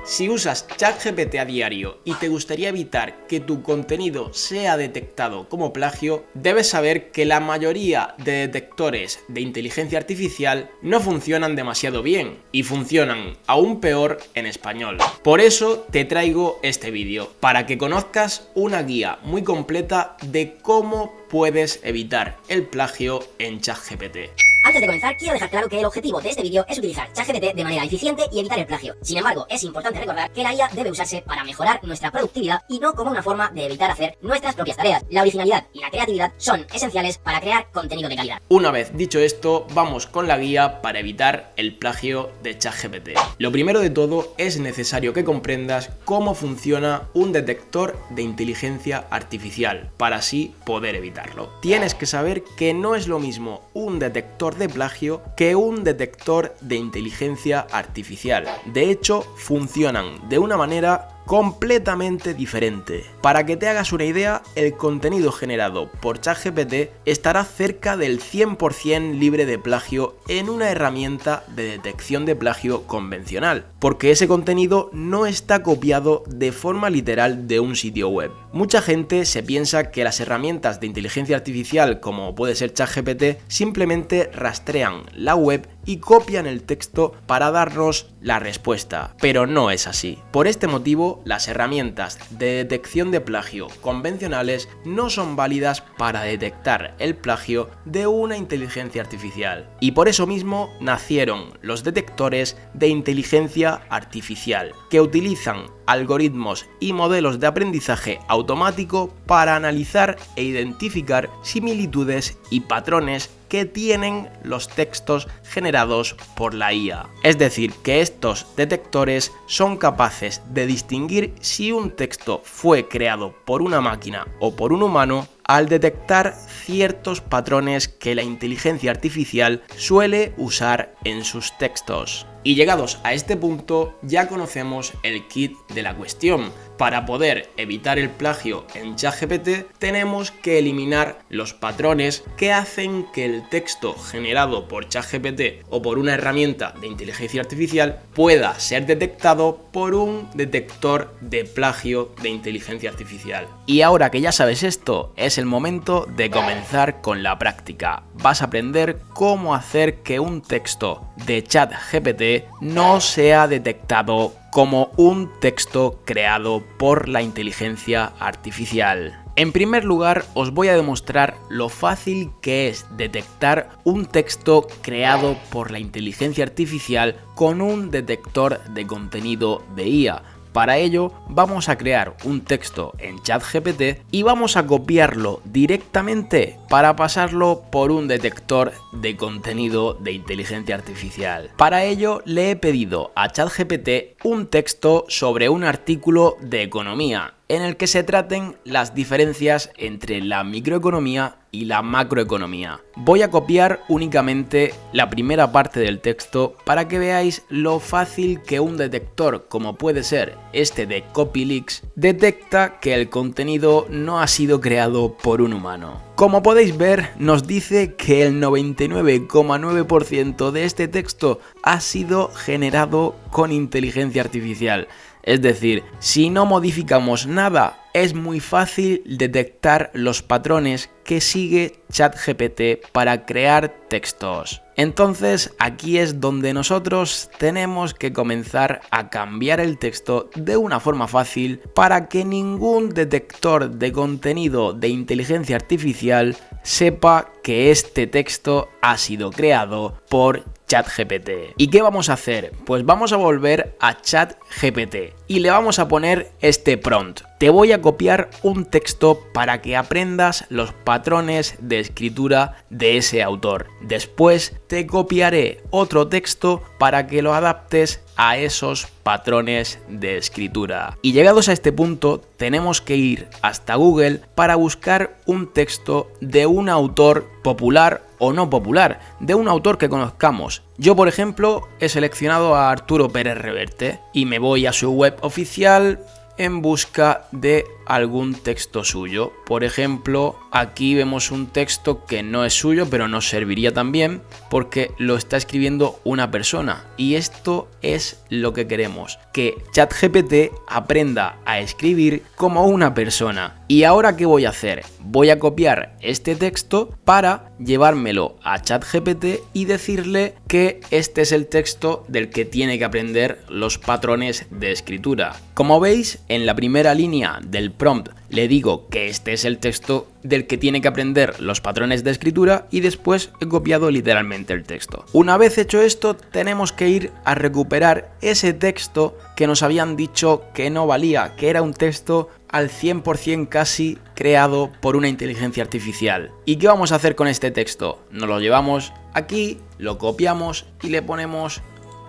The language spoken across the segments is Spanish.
Si usas ChatGPT a diario y te gustaría evitar que tu contenido sea detectado como plagio, debes saber que la mayoría de detectores de inteligencia artificial no funcionan demasiado bien y funcionan aún peor en español. Por eso te traigo este vídeo, para que conozcas una guía muy completa de cómo puedes evitar el plagio en ChatGPT. Antes de comenzar, quiero dejar claro que el objetivo de este vídeo es utilizar ChatGPT de manera eficiente y evitar el plagio. Sin embargo, es importante recordar que la IA debe usarse para mejorar nuestra productividad y no como una forma de evitar hacer nuestras propias tareas. La originalidad y la creatividad son esenciales para crear contenido de calidad. Una vez dicho esto, vamos con la guía para evitar el plagio de ChatGPT. Lo primero de todo, es necesario que comprendas cómo funciona un detector de inteligencia artificial, para así poder evitarlo. Tienes que saber que no es lo mismo un detector de plagio que un detector de inteligencia artificial. De hecho, funcionan de una manera completamente diferente. Para que te hagas una idea, el contenido generado por ChatGPT estará cerca del 100% libre de plagio en una herramienta de detección de plagio convencional, porque ese contenido no está copiado de forma literal de un sitio web. Mucha gente se piensa que las herramientas de inteligencia artificial, como puede ser ChatGPT, simplemente rastrean la web y copian el texto para darnos la respuesta, pero no es así. Por este motivo, las herramientas de detección de plagio convencionales no son válidas para detectar el plagio de una inteligencia artificial. Y por eso mismo nacieron los detectores de inteligencia artificial, que utilizan algoritmos y modelos de aprendizaje automático para analizar e identificar similitudes y patrones que tienen los textos generados por la IA. Es decir, que estos detectores son capaces de distinguir si un texto fue creado por una máquina o por un humano al detectar ciertos patrones que la inteligencia artificial suele usar en sus textos. Y llegados a este punto, ya conocemos el kit de la cuestión. Para poder evitar el plagio en ChatGPT, tenemos que eliminar los patrones que hacen que el texto generado por ChatGPT o por una herramienta de inteligencia artificial pueda ser detectado por un detector de plagio de inteligencia artificial. Y ahora que ya sabes esto, es el momento de comenzar con la práctica. Vas a aprender cómo hacer que un texto de ChatGPT no sea detectado como un texto creado por la inteligencia artificial. En primer lugar, os voy a demostrar lo fácil que es detectar un texto creado por la inteligencia artificial con un detector de contenido de IA. Para ello, vamos a crear un texto en ChatGPT y vamos a copiarlo directamente para pasarlo por un detector de contenido de inteligencia artificial. Para ello, le he pedido a ChatGPT un texto sobre un artículo de economía, en el que se traten las diferencias entre la microeconomía y la macroeconomía. Voy a copiar únicamente la primera parte del texto para que veáis lo fácil que un detector, como puede ser este de CopyLeaks, detecta que el contenido no ha sido creado por un humano. Como podéis ver, nos dice que el 99,9% de este texto ha sido generado con inteligencia artificial. Es decir, si no modificamos nada, es muy fácil detectar los patrones que sigue ChatGPT para crear textos. Entonces, aquí es donde nosotros tenemos que comenzar a cambiar el texto de una forma fácil para que ningún detector de contenido de inteligencia artificial sepa que este texto ha sido creado por ChatGPT. ¿Y qué vamos a hacer? Pues vamos a volver a ChatGPT y le vamos a poner este prompt. Te voy a copiar un texto para que aprendas los patrones de escritura de ese autor. Después te copiaré otro texto para que lo adaptes a esos patrones de escritura. Y llegados a este punto, tenemos que ir hasta Google para buscar un texto de un autor popular o no popular, de un autor que conozcamos. Yo, por ejemplo, he seleccionado a Arturo Pérez Reverte y me voy a su web oficial en busca de algún texto suyo. Por ejemplo, aquí vemos un texto que no es suyo, pero nos serviría también porque lo está escribiendo una persona. Y esto es lo que queremos, que ChatGPT aprenda a escribir como una persona. ¿Y ahora qué voy a hacer? Voy a copiar este texto para llevármelo a ChatGPT y decirle que este es el texto del que tiene que aprender los patrones de escritura. Como veis, en la primera línea del prompt le digo que este es el texto del que tiene que aprender los patrones de escritura y después he copiado literalmente el texto. Una vez hecho esto, tenemos que ir a recuperar ese texto que nos habían dicho que no valía, que era un texto al 100% casi creado por una inteligencia artificial. ¿Y qué vamos a hacer con este texto? Nos lo llevamos aquí, lo copiamos y le ponemos,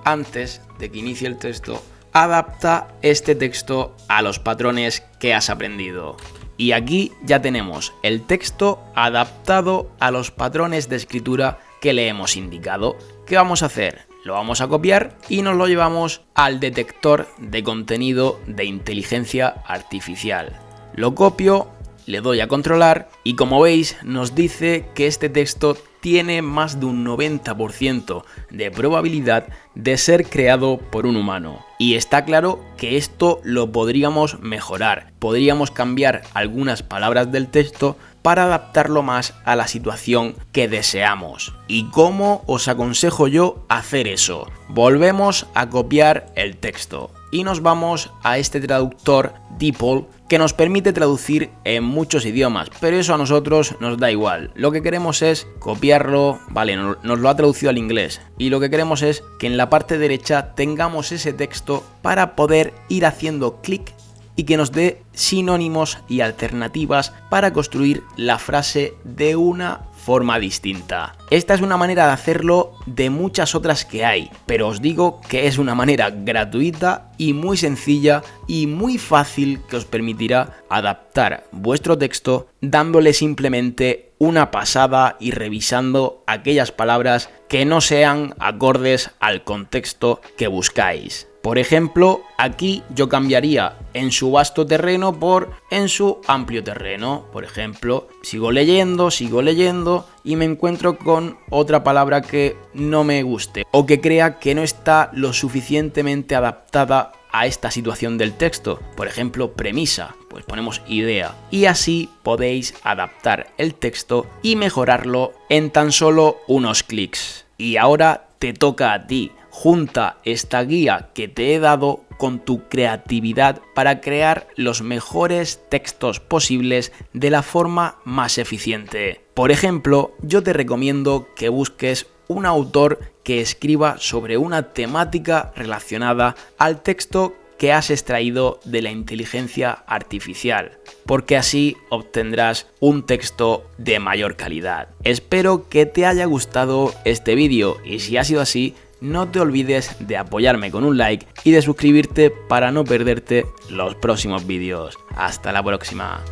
antes de que inicie el texto, adapta este texto a los patrones que has aprendido. Y aquí ya tenemos el texto adaptado a los patrones de escritura que le hemos indicado. ¿Qué vamos a hacer? Lo vamos a copiar y nos lo llevamos al detector de contenido de inteligencia artificial. Lo copio, le doy a controlar y como veis nos dice que este texto tiene más de un 90% de probabilidad de ser creado por un humano. Y está claro que esto lo podríamos mejorar. Podríamos cambiar algunas palabras del texto para adaptarlo más a la situación que deseamos. ¿Y cómo os aconsejo yo hacer eso? Volvemos a copiar el texto y nos vamos a este traductor DeepL que nos permite traducir en muchos idiomas, pero eso a nosotros nos da igual. Lo que queremos es copiarlo, vale, nos lo ha traducido al inglés, y lo que queremos es que en la parte derecha tengamos ese texto para poder ir haciendo clic y que nos dé sinónimos y alternativas para construir la frase de una forma distinta. Esta es una manera de hacerlo de muchas otras que hay, pero os digo que es una manera gratuita y muy sencilla y muy fácil que os permitirá adaptar vuestro texto dándole simplemente una pasada y revisando aquellas palabras que no sean acordes al contexto que buscáis. Por ejemplo, aquí yo cambiaría en su vasto terreno por en su amplio terreno. Por ejemplo, sigo leyendo y me encuentro con otra palabra que no me guste o que crea que no está lo suficientemente adaptada a esta situación del texto. Por ejemplo, premisa, pues ponemos idea. Y así podéis adaptar el texto y mejorarlo en tan solo unos clics. Y ahora te toca a ti. Junta esta guía que te he dado con tu creatividad para crear los mejores textos posibles de la forma más eficiente. Por ejemplo, yo te recomiendo que busques un autor que escriba sobre una temática relacionada al texto que has extraído de la inteligencia artificial, porque así obtendrás un texto de mayor calidad. Espero que te haya gustado este vídeo y si ha sido así, no te olvides de apoyarme con un like y de suscribirte para no perderte los próximos vídeos. Hasta la próxima.